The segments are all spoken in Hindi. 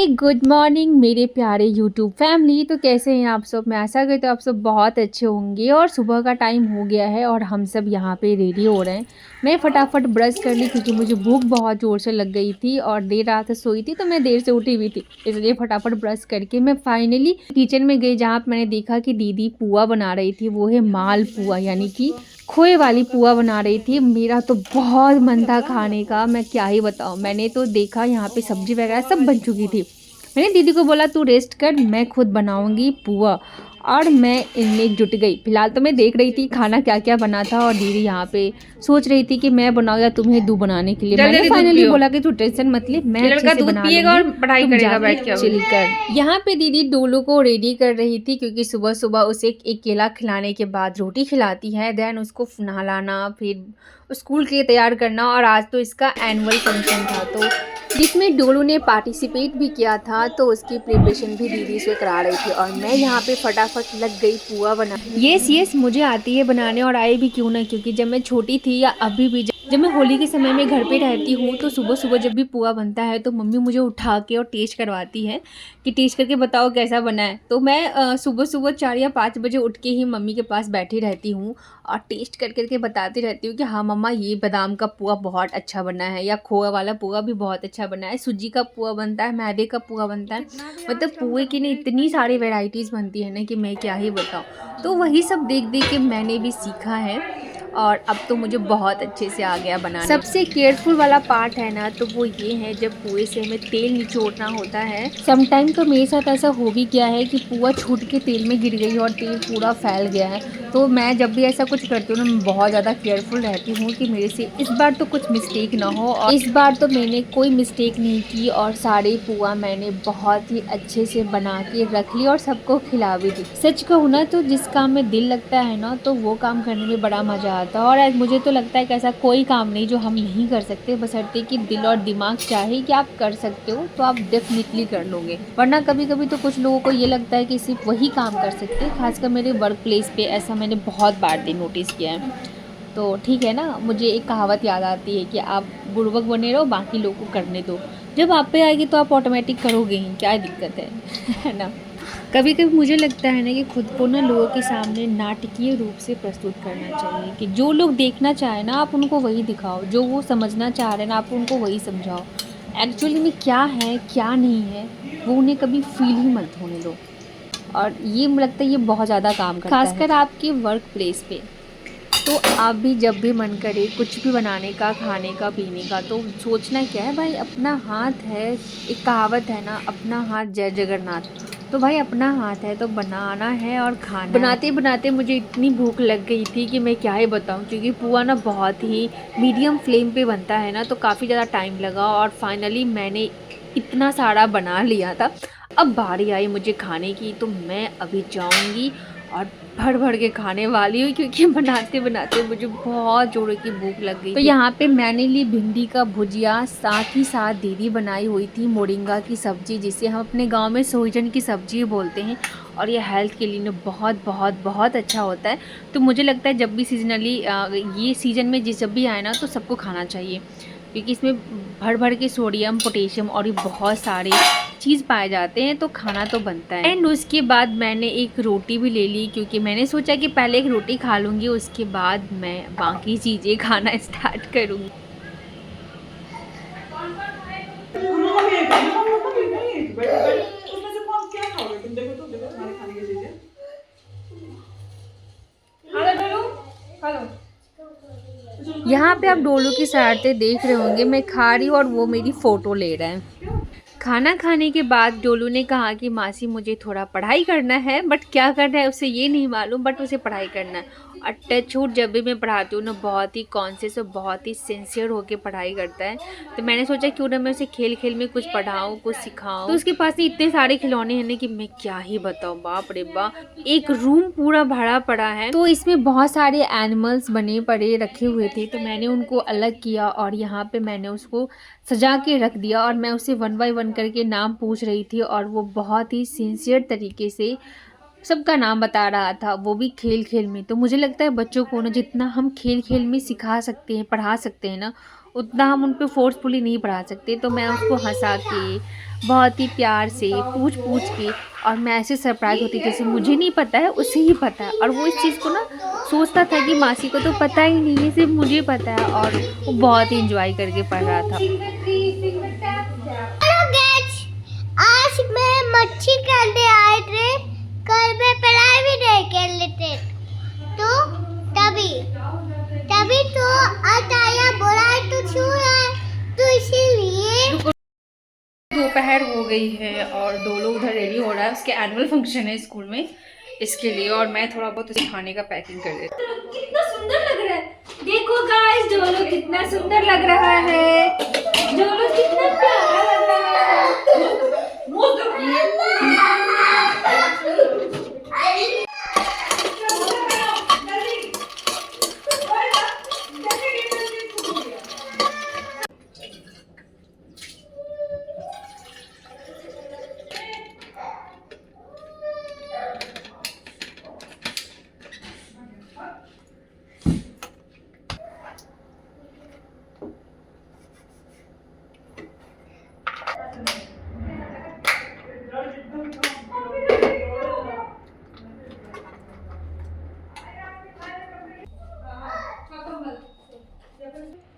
गुड मॉर्निंग मेरे प्यारे यूट्यूब फैमिली। तो कैसे हैं आप सब। मैं आशा करती हूँ आप सब बहुत अच्छे होंगे। और सुबह का टाइम हो गया है और हम सब यहाँ पे रेडी हो रहे हैं। मैं फटाफट ब्रश कर ली क्योंकि मुझे भूख बहुत ज़ोर से लग गई थी और देर रात से सोई थी, तो मैं देर से उठी हुई थी, इसलिए फटाफट ब्रश करके मैं फाइनली किचन में गई, जहाँ पे मैंने देखा कि दीदी पुआ बना रही थी। वो है माल पुआ, यानी कि खोए वाली पुआ बना रही थी। मेरा तो बहुत मन था खाने का, मैं क्या ही बताऊँ। मैंने तो देखा यहाँ पे सब्जी वगैरह सब बन चुकी थी। मैंने दीदी को बोला तू रेस्ट कर, मैं खुद बनाऊंगी पुआ, और मैं इनमें जुट गई। फिलहाल तो मैं देख रही थी खाना क्या क्या बना था, और दीदी यहाँ पे सोच रही थी कि मैं बनाऊँ या तुम्हें दूँ बनाने के लिए। मैंने फाइनली बोला कि तू टेंशन मत ले, मैं अच्छे से बना लूंगी, और पढ़ाई करेगा बैठ के। चिल कर। यहाँ पे दीदी डोलू को रेडी कर रही थी, क्योंकि सुबह सुबह उसे एक केला खिलाने के बाद रोटी खिलाती है, देन उसको नहलाना, फिर स्कूल के लिए तैयार करना। और आज तो इसका एनुअल फंक्शन था, तो जिसमें डोलू ने पार्टिसिपेट भी किया था, तो उसकी प्रिपरेशन भी दीदी से करा रही थी। और मैं यहाँ पे फटाफट लग गई पुआ बना। यस मुझे आती है बनाने, और आए भी क्यों ना, क्योंकि जब मैं छोटी थी या अभी भी जब मैं होली के समय में घर पे रहती हूँ, तो सुबह सुबह जब भी पुआ बनता है तो मम्मी मुझे उठा के और टेस्ट करवाती है कि टेस्ट करके बताओ कैसा बना है। तो मैं सुबह सुबह 4 या 5 बजे उठ के ही मम्मी के पास बैठी रहती हूँ और टेस्ट कर करके बताती रहती हूँ कि हाँ मम्मा, ये बादाम का पुआ बहुत अच्छा बना है, या खोआ वाला पुआ भी बहुत अच्छा बना है, सूजी का पुआ बनता है, मैदे का पुआ बनता है। मतलब पुए की ना इतनी सारी वेराइटीज़ बनती है ना कि मैं क्या ही बताऊँ। तो वही सब देख देख के मैंने भी सीखा है, और अब तो मुझे बहुत अच्छे से आ गया बनाने। सबसे केयरफुल वाला पार्ट है ना, तो वो ये है जब पुए से हमें तेल निचोड़ना होता है। समटाइम तो मेरे साथ ऐसा हो भी गया है कि पुआ छूट के तेल में गिर गई और तेल पूरा फैल गया है। तो मैं जब भी ऐसा कुछ करती हूँ ना, मैं बहुत ज़्यादा केयरफुल रहती हूँ कि मेरे से इस बार तो कुछ मिस्टेक ना हो। और इस बार तो मैंने कोई मिस्टेक नहीं की, और सारे पुआ मैंने बहुत ही अच्छे से बना के रख ली और सबको खिला भी दी। सच कहूँ ना, तो जिस काम में दिल लगता है ना, तो वो काम करने में बड़ा मज़ा आता है। और आज मुझे तो लगता है कि ऐसा कोई काम नहीं जो हम नहीं कर सकते, बशर्ते कि दिल और दिमाग चाहे कि आप कर सकते हो, तो आप डेफिनेटली कर लोगे। वरना कभी कभी तो कुछ लोगों को ये लगता है कि सिर्फ वही काम कर सकते हैं। खासकर मेरे वर्क प्लेस पे ऐसा मैंने बहुत बार नोटिस किया है। तो ठीक है ना, मुझे एक कहावत याद आती है कि आप बुड़बक बने रहो, बाकी लोगों को करने दो। जब आप पे आएगी तो आप ऑटोमेटिक करोगे ही, क्या दिक्कत है है ना। कभी कभी मुझे लगता है ना कि खुद को ना लोगों के सामने नाटकीय रूप से प्रस्तुत करना चाहिए, कि जो लोग देखना चाहे ना आप उनको वही दिखाओ, जो वो समझना चाह रहे हैं ना आप उनको वही समझाओ। एक्चुअली में क्या है क्या नहीं है वो उन्हें कभी फील ही मत होने दो। और ये मुझे लगता है ये बहुत ज़्यादा काम करता है, खासकर आपके वर्क प्लेस पे। तो आप भी जब भी मन करे कुछ भी बनाने का, खाने का, पीने का, तो सोचना क्या है भाई, अपना हाथ है। एक कहावत है ना, अपना हाथ जय जगन्नाथ। तो भाई अपना हाथ है तो बनाना है और खाना। बनाते बनाते मुझे इतनी भूख लग गई थी कि मैं क्या ही बताऊं, क्योंकि पुआ ना बहुत ही मीडियम फ्लेम पे बनता है ना, तो काफ़ी ज़्यादा टाइम लगा और फाइनली मैंने इतना सारा बना लिया था। अब बारी आई मुझे खाने की, तो मैं अभी जाऊंगी और भर भर के खाने वाली हूँ, क्योंकि बनाते बनाते मुझे बहुत जोरों की भूख लग गई। तो यहाँ पे मैंने ली भिंडी का भुजिया, साथ ही साथ दीदी बनाई हुई थी मोरिंगा की सब्जी, जिसे हम अपने गांव में सोहिजन की सब्जी बोलते हैं, और ये हेल्थ के लिए ना बहुत बहुत बहुत अच्छा होता है। तो मुझे लगता है जब भी सीजनली ये सीज़न में जब भी आए ना, तो सबको खाना चाहिए, क्योंकि इसमें भर भर के सोडियम, पोटेशियम और ये बहुत सारे चीज़ पाए जाते हैं, तो खाना तो बनता है। एंड उसके बाद मैंने एक रोटी भी ले ली, क्योंकि मैंने सोचा कि पहले एक रोटी खा लूँगी, उसके बाद मैं बाकी चीज़ें खाना स्टार्ट करूँगी। यहाँ पे आप डोलू की शरारतें देख रहे होंगे, मैं खा रही हूँ और वो मेरी फ़ोटो ले रहा है। खाना खाने के बाद डोलू ने कहा कि मासी मुझे थोड़ा पढ़ाई करना है, बट क्या करना है उसे ये नहीं मालूम, बट उसे पढ़ाई करना है। और टचवुड जब भी मैं पढ़ाती हूँ ना, बहुत ही कॉन्शियस और बहुत ही सिंसियर होकर पढ़ाई करता है। तो मैंने सोचा क्यों ना मैं उसे खेल खेल में कुछ पढ़ाऊँ, कुछ सिखाऊँ। तो उसके पास इतने सारे खिलौने हैं ना कि मैं क्या ही बताऊँ, बाप रे बाप। एक रूम पूरा भरा पड़ा है, तो इसमें बहुत सारे एनिमल्स बने पड़े रखे हुए थे, तो मैंने उनको अलग किया और यहाँ पे मैंने उसको सजा के रख दिया। और मैं उसे 1 बाय 1 करके नाम पूछ रही थी, और वो बहुत ही सिंसियर तरीके से सबका नाम बता रहा था, वो भी खेल खेल में। तो मुझे लगता है बच्चों को ना जितना हम खेल खेल में सिखा सकते हैं, पढ़ा सकते हैं ना, उतना हम उन पे फ़ोर्सफुली नहीं पढ़ा सकते, तो मैं उसको हँसा के, बहुत ही प्यार से, पूछ-पूछ के, और मैं ऐसे सरप्राइज़ होती जैसे मुझे नहीं पता है, उसे ही पता है, और वो इस चीज़ को ना सोचता था कि मासी को तो पता ही नहीं है, सिर्फ़ मुझे पता है, और वो बहुत ही एन्जॉय करके पढ़ रहा था। हेलो गाइस, आज मैं मच्छी खाने आए थे। कल मैं पढ़ाई भी नहीं कर लेते, तो तभी तभी तो अताया बोला तो छू है, तो इसीलिए। दोपहर हो गई है और डोलू उधर रेडी हो रहा है, उसके एनुअल फंक्शन है स्कूल में, इसके लिए, और मैं थोड़ा बहुत उसे खाने का पैकिंग कर देती हूँ। कितना सुंदर लग रहा है, देखो गाइस, डोलू कितना सुंदर लग रहा है, डोलू कितना प्यारा लग रहा है।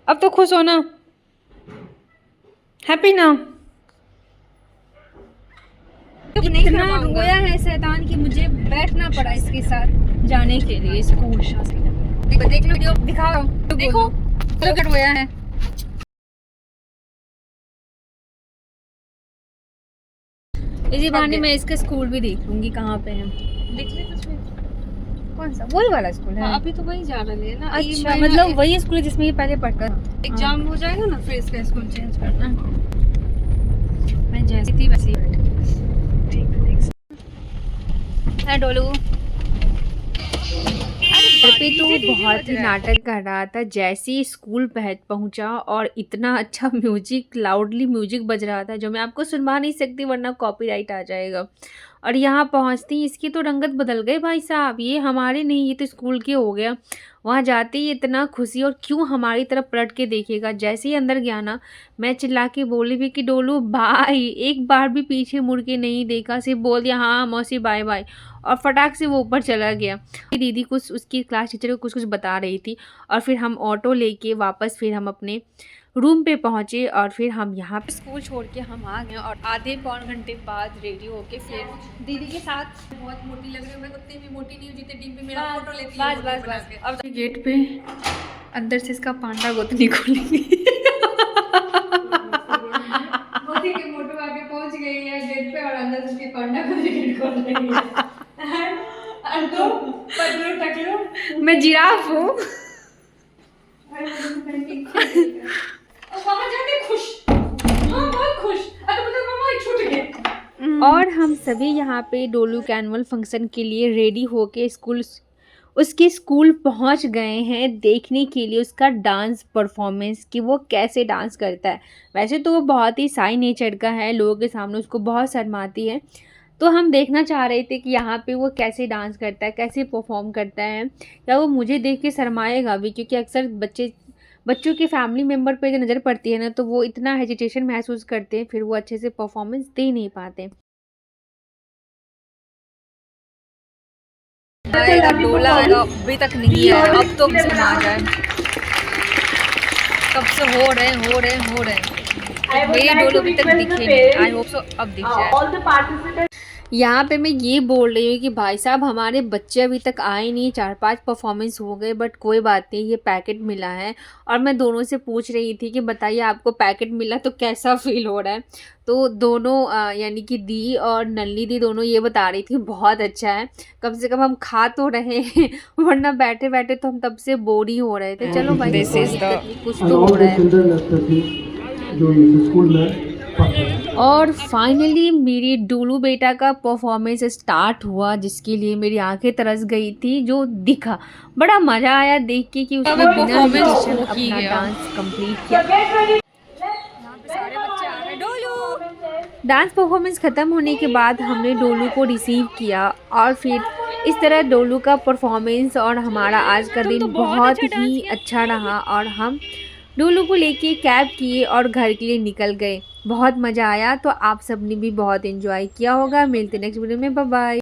अब तो खुश हो ना, हैप्पी ना। इतना रोया है शैतान कि मुझे बैठना पड़ा इसके साथ जाने के लिए स्कूल। देख लो वीडियो, दिखाओ, देखो तो रोया है। इसी बहाने मैं इसका स्कूल भी देख लूंगी कहाँ पे है। देख ले कुछ में। कौन सा? वही वाला स्कूल है? अभी तो वही जा रहे हैं ना। अच्छा, मतलब वही स्कूल है जिसमें ये पहले पढ़ता था। एग्जाम हो जाएगा ना, फिर इसका स्कूल चेंज करना। मैं जैसी थी वैसी है। डोलू पे तो बहुत ही नाटक कर रहा था, जैसे ही स्कूल पहुंचा और इतना अच्छा म्यूजिक, लाउडली म्यूजिक बज रहा था जो मैं आपको सुनवा नहीं सकती वरना कॉपीराइट आ जाएगा। और यहाँ पहुँचते ही इसकी तो रंगत बदल गए भाई साहब, ये हमारे नहीं, ये तो स्कूल के हो गया। वहाँ जाते ही इतना खुशी, और क्यों हमारी तरफ पलट के देखेगा। जैसे ही अंदर गया ना, मैं चिल्ला के बोली भी कि डोलू भाई, एक बार भी पीछे मुड़ के नहीं देखा, सिर्फ बोल दिया हाँ मौसी बाय बाय, और फटाक से वो ऊपर चला गया। दीदी कुछ उसकी क्लास टीचर को कुछ कुछ बता रही थी, और फिर हम ऑटो लेके वापस फिर हम अपने रूम पे पहुँचे, और फिर हम यहाँ पे स्कूल छोड़ के हम आ गए। और आधे पौन घंटे बाद रेडी होके फिर दीदी के साथ। बहुत मोटी लग रही है, मैं उतनी भी मोटी नहीं हूँ जितने डिम्पी मेरा फोटो लेती बस बस बस। अब गेट पे अंदर से इसका पांडा गोतनी खोलेंगे। मोटी के मोटो आगे पहुंच गई है गेट पे, और अंदर से उसकी पांडा को गेट खोल रही है। और तो पतलू टकलू, मैं जिराफ हूँ। वहां जाके खुश, हाँ बहुत खुश। अरे मतलब मम्मा छूट गए। और हम सभी यहाँ पे डोलू के एनुअल फंक्शन के लिए रेडी होके उसके स्कूल पहुँच गए हैं, देखने के लिए उसका डांस परफॉर्मेंस कि वो कैसे डांस करता है। वैसे तो वो बहुत ही शाय नेचर का है, लोगों के सामने उसको बहुत शर्माती है, तो हम देखना चाह रहे थे कि यहाँ पे वो कैसे डांस करता है, कैसे परफॉर्म करता है, या वो मुझे देख के शर्माएगा भी, क्योंकि अक्सर बच्चों के फैमिली मेम्बर पे जो नज़र पड़ती है ना, तो वो इतना हेजिटेशन महसूस करते हैं, फिर वो अच्छे से परफॉर्मेंस दे नहीं पाते। आएगा डोला आएगा, अभी तक नहीं है, अब तो आ जाए। कब से हो रहे मेरे डोलू अभी तक दिखे नहीं। आई होप सो अब दिख जाए। यहाँ पे मैं ये बोल रही हूँ कि भाई साहब हमारे बच्चे अभी तक आए नहीं, 4-5 परफॉर्मेंस हो गए, बट कोई बात नहीं, ये पैकेट मिला है। और मैं दोनों से पूछ रही थी कि बताइए आपको पैकेट मिला तो कैसा फील हो रहा है, तो दोनों यानी कि दी और नल्ली दी दोनों ये बता रही थी बहुत अच्छा है, कम से कम हम खा तो रहे हैं, वरना बैठे बैठे तो हम तब से बोर ही हो रहे थे। चलो भाई कुछ तो हो रहा है। और फाइनली मेरी डोलू बेटा का परफॉर्मेंस स्टार्ट हुआ, जिसके लिए मेरी आंखें तरस गई थी। जो दिखा, बड़ा मज़ा आया देख के कि उसने बिना हेजिटेशन अपना डांस कंप्लीट किया। डांस परफॉर्मेंस ख़त्म होने के बाद हमने डोलू को रिसीव किया, और फिर इस तरह डोलू का परफॉर्मेंस और हमारा आज का दिन बहुत ही अच्छा रहा, और हम डोलू को लेके कैब किए और घर के लिए निकल गए। बहुत मज़ा आया, तो आप सबने भी बहुत एंजॉय किया होगा। मिलते नेक्स्ट वीडियो में, बाय बाय।